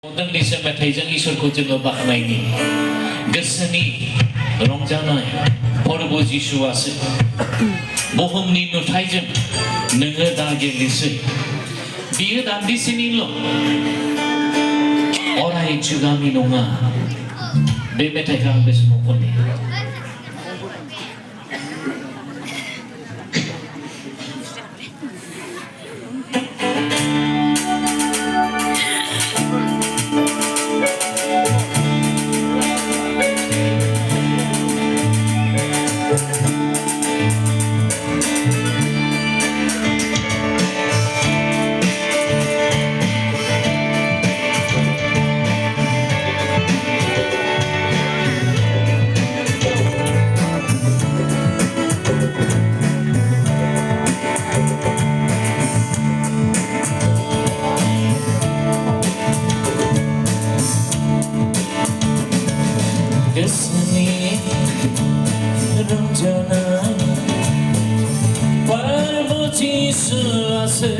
Modernly meथाइजों इसोरखौ जोङो बाख्नायनि गोसोनि रंजानाय फोरबो जिसुआसो बुहुमनि नुथाइजों नोङो दा गेलेसै बियो दान्दिसेनिल' अराय जुगामि नङा बे मेथाइखौ आं बे समाव खननि Kesini rencana berbuci suasa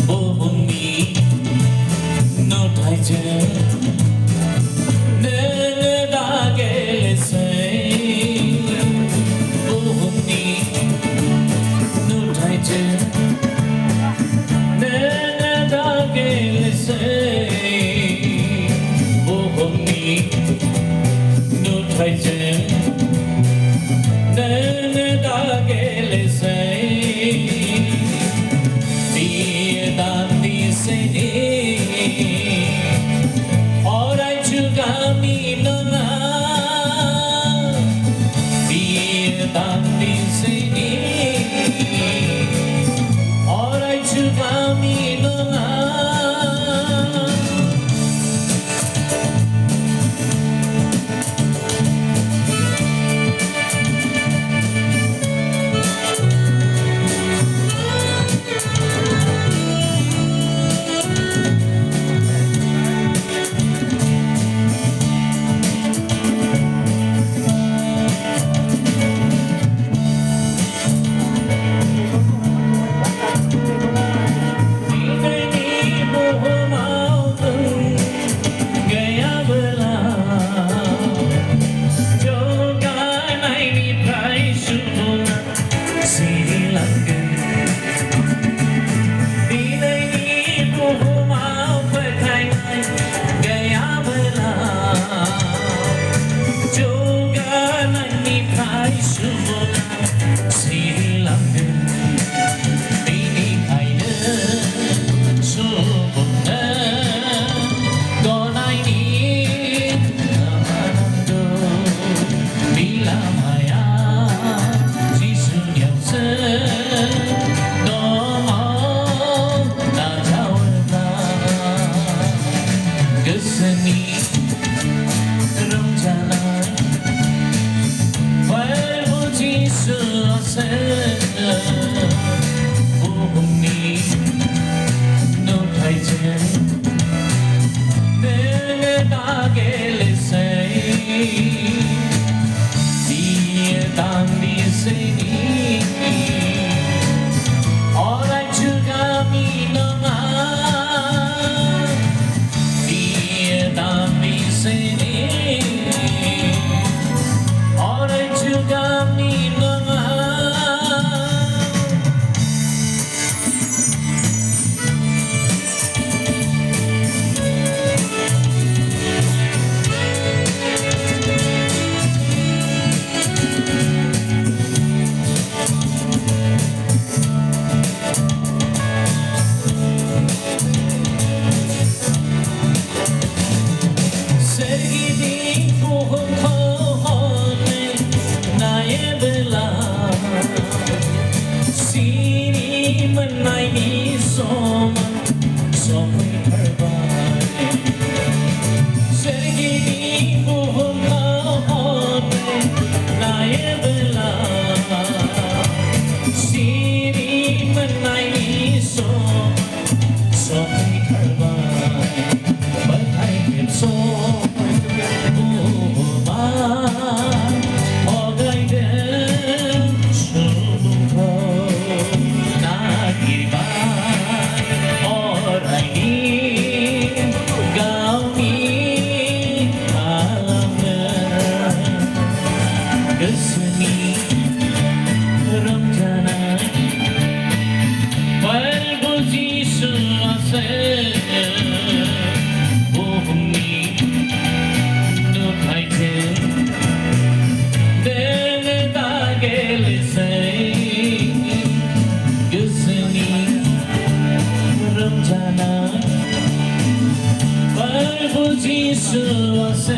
bumi notai je nengadage lesai bumi notai je nengadage lesai Nutaijen, nengadagelsai, diedandiseni, orai jugami nona, diedandiseni, orai jugami nona. Keseni rencana berbuci suasa bumi notai je nengadage lesai diedandiseni orai jugami nona. Jesus was